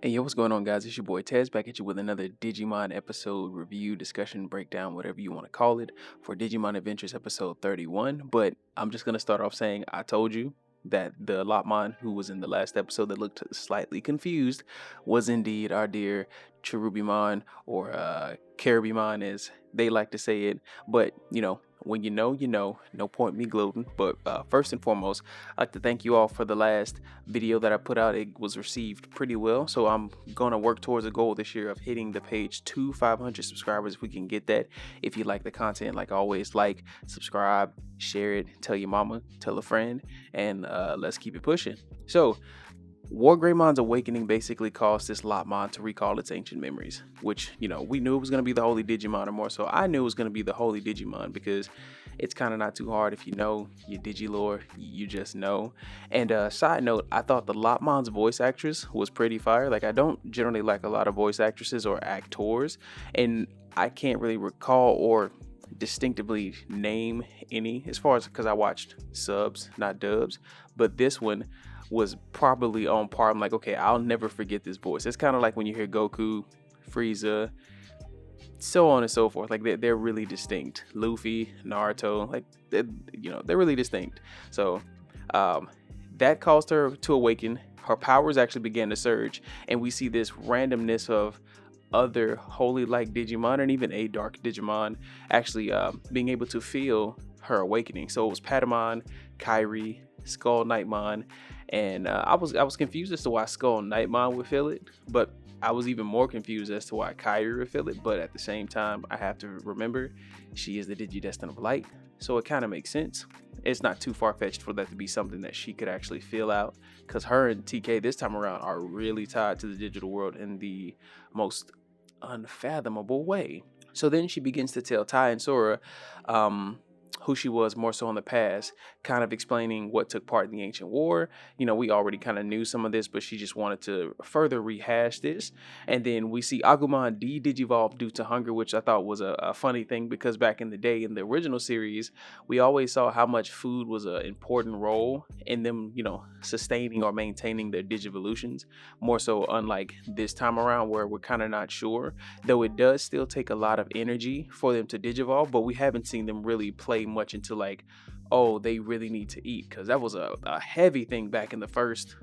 Hey, yo, what's going on, guys? It's your boy Tez back at you with another Digimon episode review, discussion, breakdown, whatever you want to call it, for Digimon Adventures episode 31. But I'm just going to start off saying I told you that the Lopmon who was in the last episode that looked slightly confused was indeed our dear Cherubimon, or Caribimon as they like to say it. But, when you know, no point me gloating. But first and foremost, I'd like to thank you all for the last video that I put out. It was received pretty well, so I'm gonna work towards a goal this year of hitting the page to 500 subscribers if we can get that. If you like the content, like always, like, subscribe, share it, tell your mama, tell a friend, and let's keep it pushing. So War Greymon's awakening basically caused this Lopmon to recall its ancient memories, which, we knew it was going to be the Holy Digimon, or more so, I knew it was going to be the Holy Digimon, because it's kind of not too hard. If you know your Digilore, you just know. And side note, I thought the Lopmon's voice actress was pretty fire. Like, I don't generally like a lot of voice actresses or actors, and I can't really recall or distinctively name any, as far as, because I watched subs, not dubs, but this one was probably on par. I'm like, okay, I'll never forget this voice. It's kind of like when you hear Goku, Frieza, so on and so forth. Like, they're really distinct. Luffy, Naruto, like, they're really distinct. So that caused her to awaken. Her powers actually began to surge, and we see this randomness of other holy like Digimon, and even a dark Digimon actually being able to feel her awakening. So it was Patamon, Kyrie, Skull Knightmon, and I was confused as to why Skull Knightmon would feel it, but I was even more confused as to why Kyrie would feel it. But at the same time, I have to remember she is the Digidestin of Light, so it kind of makes sense. It's not too far-fetched for that to be something that she could actually feel out, because her and TK this time around are really tied to the digital world in the most unfathomable way. So then she begins to tell Tai and Sora who she was more so in the past, kind of explaining what took part in the ancient war. We already kind of knew some of this, but she just wanted to further rehash this. And then we see Agumon de-digivolve due to hunger, which I thought was a funny thing, because back in the day in the original series, we always saw how much food was an important role in them, sustaining or maintaining their digivolutions, more so unlike this time around where we're kind of not sure, though it does still take a lot of energy for them to digivolve, but we haven't seen them really play much into, like, oh, they really need to eat, because that was a heavy thing back in the first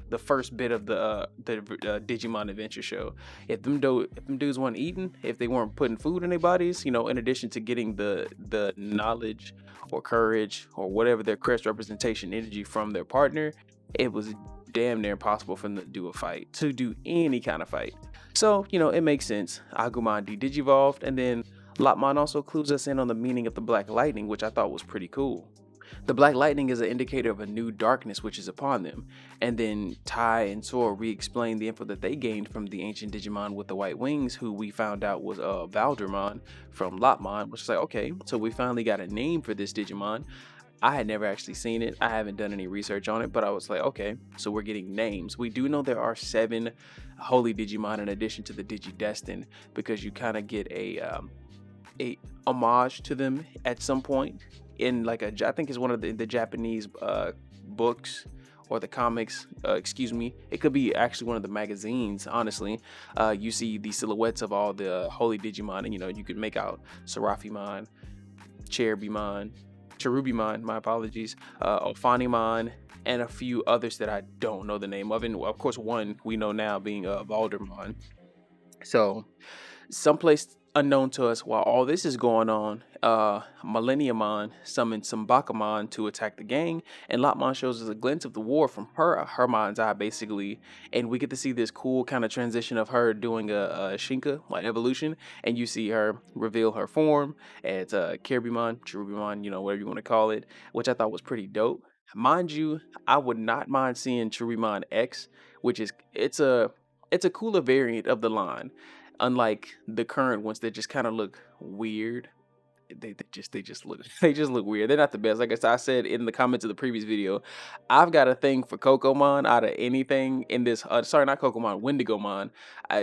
bit of the Digimon Adventure show. If them dudes weren't eating, if they weren't putting food in their bodies, in addition to getting the knowledge or courage or whatever their crest representation energy from their partner, it was damn near impossible for them to do any kind of fight. So, it makes sense. Agumon de-digivolved, and then Lopmon also clues us in on the meaning of the Black Lightning, which I thought was pretty cool. The Black Lightning is an indicator of a new darkness which is upon them. And then Tai and Sora re-explain the info that they gained from the ancient Digimon with the white wings, who we found out was Valdramon from Lopmon, which is like, okay, so we finally got a name for this Digimon. I had never actually seen it. I haven't done any research on it, but I was like, okay, so we're getting names. We do know there are 7 Holy Digimon in addition to the Digidestin, because you kind of get a homage to them at some point in, like, I think it's one of the Japanese books or the comics, excuse me. It could be actually one of the magazines, honestly. You see the silhouettes of all the Holy Digimon, and you could make out Serafimon, Cherubimon, my apologies, Ophanimon, and a few others that I don't know the name of, and of course one we know now being Valdramon. So someplace unknown to us, while all this is going on, Millenniumon summons some Bakumon to attack the gang, and Lopmon shows us a glimpse of the war from her mind's eye, basically, and we get to see this cool kind of transition of her doing a Shinka, like, evolution, and you see her reveal her form as Kiribimon, Cherubimon, whatever you want to call it, which I thought was pretty dope. Mind you, I would not mind seeing Cherubimon X, which is it's a cooler variant of the line, unlike the current ones that just kind of look weird. They just look they just look weird. They're not the best. Like I said in the comments of the previous video, I've got a thing for Gokumon out of anything in this. Sorry, not Gokumon, Wendigomon.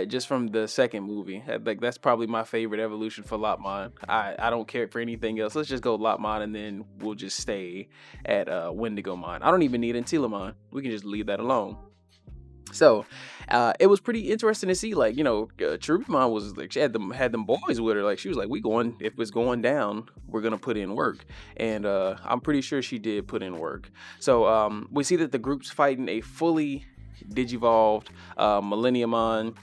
Just from the second movie, like, that's probably my favorite evolution for Lopmon. I don't care for anything else. Let's just go Lopmon, and then we'll just stay at Wendigomon. I don't even need Antilamon. We can just leave that alone. So it was pretty interesting to see, like, Cherubimon was like, she had them boys with her. Like, she was like, we going, if it's going down, we're gonna put in work. And I'm pretty sure she did put in work. So we see that the group's fighting a fully digivolved Millenniumon,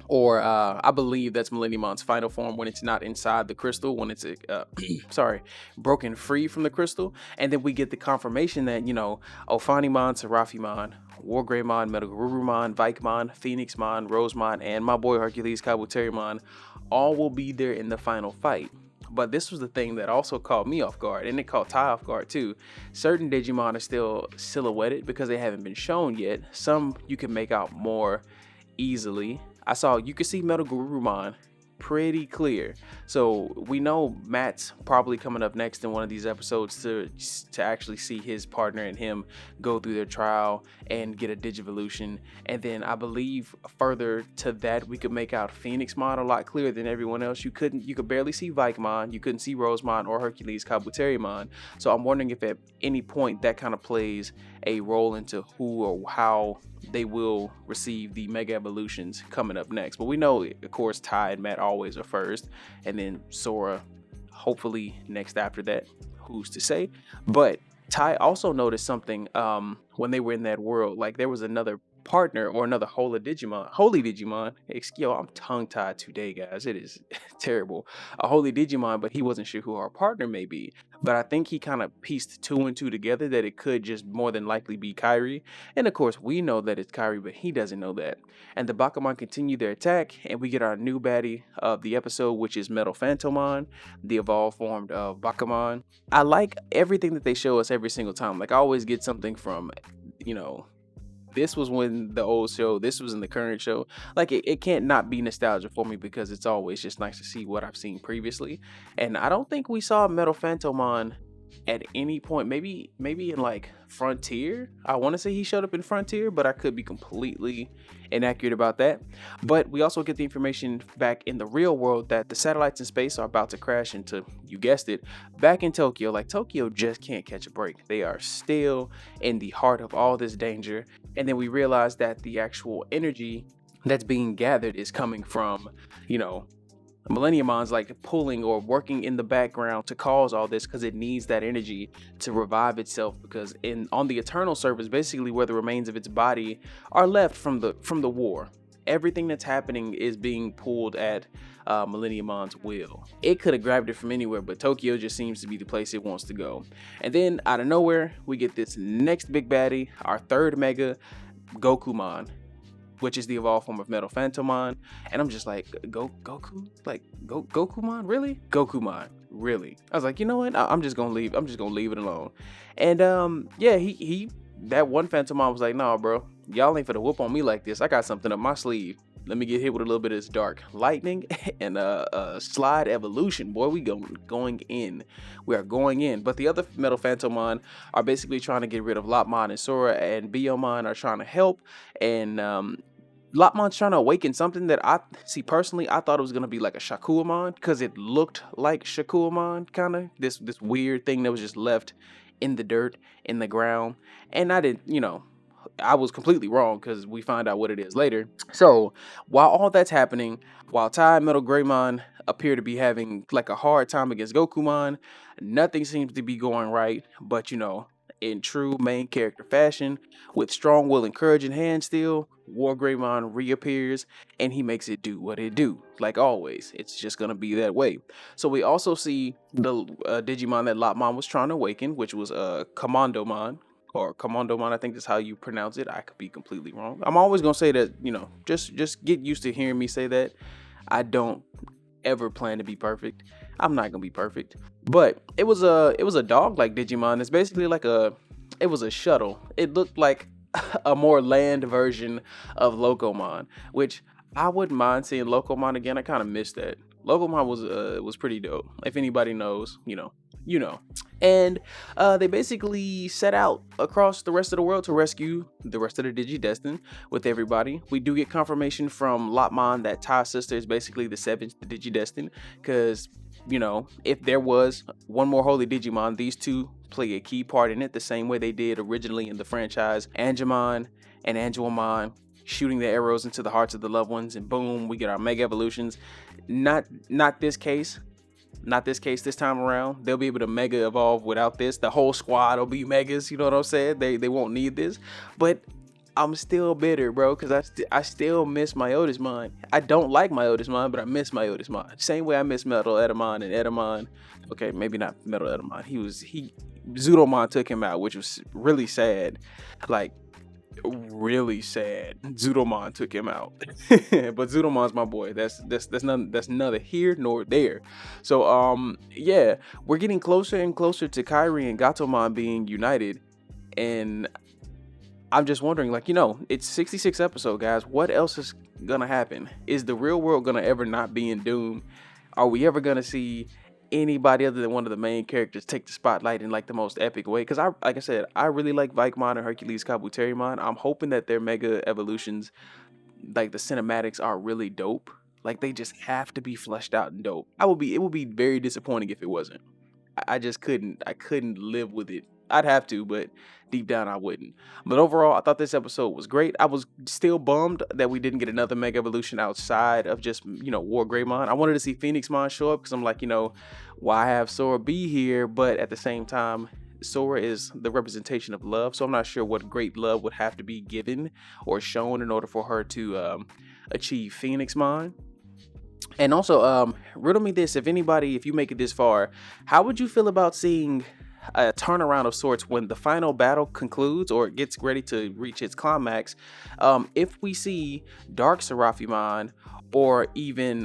or I believe that's Millenniumon's final form when it's not inside the crystal, when it's sorry, broken free from the crystal. And then we get the confirmation that, Ophanimon, Seraphimon, Wargreymon, Metagarurumon, Vikemon, Phoenixmon, Rosemon, and my boy Hercules Kabuterimon all will be there in the final fight. But this was the thing that also caught me off guard, and it caught Ty off guard too. Certain Digimon are still silhouetted because they haven't been shown yet. Some you can make out more easily. You could see Metagarurumon pretty clear. So we know Matt's probably coming up next in one of these episodes to actually see his partner and him go through their trial and get a Digivolution. And then I believe further to that, we could make out Phoenixmon a lot clearer than everyone else. You could barely see Vikemon, you couldn't see Rosemon or Hercules Kabuterimon. So I'm wondering if at any point that kind of plays a role into who or how they will receive the Mega Evolutions coming up next. But we know, of course, Ty and Matt always are first, and then Sora hopefully next after that. Who's to say? But Ty also noticed something when they were in that world. Like, there was another partner or another holy Digimon. Yo, I'm tongue-tied today, guys. It is terrible. A holy Digimon, but he wasn't sure who our partner may be. But I think he kind of pieced two and two together that it could just more than likely be Kairi. And of course, we know that it's Kairi, but he doesn't know that. And the Bakumon continue their attack, and we get our new baddie of the episode, which is Metal Phantomon, the evolved form of Bakumon. I like everything that they show us every single time. Like, I always get something from, this was when the old show, this was in the current show. Like, it can't not be nostalgia for me because it's always just nice to see what I've seen previously. And I don't think we saw Metal Phantomon at any point. Maybe in like Frontier. I want to say he showed up in Frontier, but I could be completely inaccurate about that. But we also get the information back in the real world that the satellites in space are about to crash into, you guessed it, back in Tokyo. Like, Tokyo just can't catch a break. They are still in the heart of all this danger. And then we realize that the actual energy that's being gathered is coming from, Millenniumon's like pulling or working in the background to cause all this, because it needs that energy to revive itself, because on the Eternal Surface, basically where the remains of its body are left from the war, everything that's happening is being pulled at Millenniumon's will. It could have grabbed it from anywhere, but Tokyo just seems to be the place it wants to go. And then out of nowhere, we get this next big baddie, our third mega, Gokumon, which is the evolved form of Metal Phantomon. And I'm just like, Gokumon? Really? Gokumon, really? I was like, you know what? I'm just gonna leave it alone. And he that one Phantomon was like, nah, bro, y'all ain't finna whoop on me like this. I got something up my sleeve. Let me get hit with a little bit of this dark lightning and slide evolution. Boy, we going in. We are going in. But the other Metal Phantomon are basically trying to get rid of Lopmon, and Sora and Biyomon are trying to help. And Lopmon's trying to awaken something that I thought it was gonna be like a Shakuamon, because it looked like Shakuamon, kind of this weird thing that was just left in the dirt, in the ground. And I was completely wrong, because we find out what it is later. So while all that's happening, while Ty and Metal Greymon appear to be having like a hard time against Gokumon, nothing seems to be going right. But in true main character fashion, with strong will and courage in hand still, Wargreymon reappears and he makes it do what it do. Like always, it's just gonna be that way. So we also see the Digimon that Lopmon was trying to awaken, which was Commandomon, or Commandomon, I think that's how you pronounce it. I could be completely wrong. I'm always gonna say that, just get used to hearing me say that. I don't ever plan to be perfect. I'm not gonna be perfect. But it was a dog-like Digimon. It's basically like it was a shuttle. It looked like a more land version of Locomon, which I wouldn't mind seeing Locomon again. I kind of missed that. Locomon was pretty dope. If anybody knows, you know. And they basically set out across the rest of the world to rescue the rest of the Digidestined with everybody. We do get confirmation from Lopmon that Ty's sister is basically the seventh Digidestined, because if there was one more holy Digimon, these two play a key part in it, the same way they did originally in the franchise. Angemon and Angelomon shooting the arrows into the hearts of the loved ones, and boom, we get our mega evolutions. Not this case. Not this case this time around. They'll be able to mega evolve without this. The whole squad will be megas, you know what I'm saying? They won't need this. But I'm still bitter, bro, because I still miss my Otismon. I don't like my Otismon, but I miss my Otismon. Same way I miss Metal Edamon and Edamon. Okay, maybe not Metal Edamon. Zudomon took him out, which was really sad. Like, really sad. Zudomon took him out. But Zudomon's my boy. That's neither here nor there. So yeah, we're getting closer and closer to Kairi and Gatomon being united. And I'm just wondering, like, it's 66 episode, guys. What else is gonna happen? Is the real world gonna ever not be in Doom? Are we ever gonna see anybody other than one of the main characters take the spotlight in like the most epic way? Because like I said, I really like Vikemon and Hercules Kabuterimon. I'm hoping that their mega evolutions, like the cinematics, are really dope. Like, they just have to be fleshed out and dope. It would be very disappointing if it wasn't. I just couldn't live with it. I'd have to, but deep down I wouldn't. But overall, I thought this episode was great. I was still bummed that we didn't get another mega evolution outside of just, War Greymon. I wanted to see Phoenixmon show up because I'm like, why have Sora be here? But at the same time, Sora is the representation of love, so I'm not sure what great love would have to be given or shown in order for her to achieve Phoenixmon. And also, riddle me this: if you make it this far, how would you feel about seeing a turnaround of sorts when the final battle concludes or gets ready to reach its climax? If we see Dark Seraphimon, or even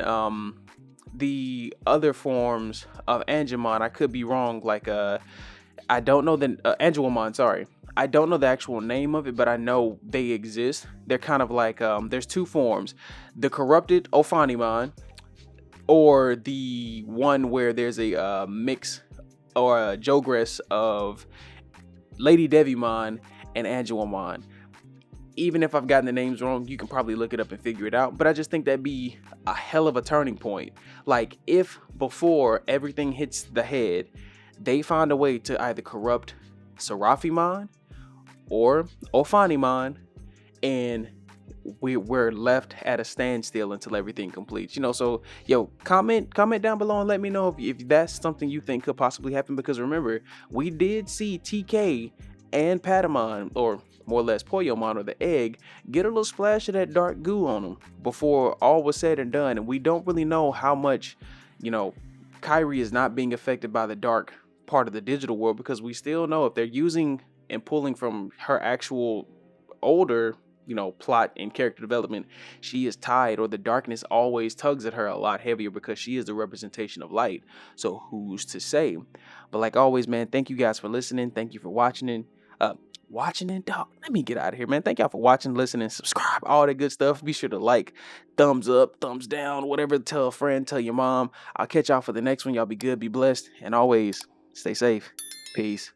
the other forms of Angemon, I could be wrong. Like, I don't know the Angelomon. Sorry, I don't know the actual name of it, but I know they exist. They're kind of like there's two forms: the corrupted Ophanimon, or the one where there's a mix or a Jogress of Lady Devimon and Angelomon. Even if I've gotten the names wrong, you can probably look it up and figure it out. But I just think that'd be a hell of a turning point. Like, if before everything hits the head, they find a way to either corrupt Seraphimon or Ophanimon, and we're left at a standstill until everything completes. So comment down below and let me know if that's something you think could possibly happen, because remember, we did see TK and Patamon, or more or less Poyomon, or the egg, get a little splash of that dark goo on them before all was said and done. And we don't really know how much Kairi is not being affected by the dark part of the digital world, because we still know if they're using and pulling from her actual older plot and character development, she is tied, or the darkness always tugs at her a lot heavier, because she is the representation of light. So who's to say? But like always, man, thank you guys for listening. Thank you for watching dog. Let me get out of here, man. Thank y'all for watching, listening, subscribe, all that good stuff. Be sure to like, thumbs up, thumbs down, whatever. Tell a friend, tell your mom. I'll catch y'all for the next one. Y'all be good, be blessed, and always stay safe. Peace.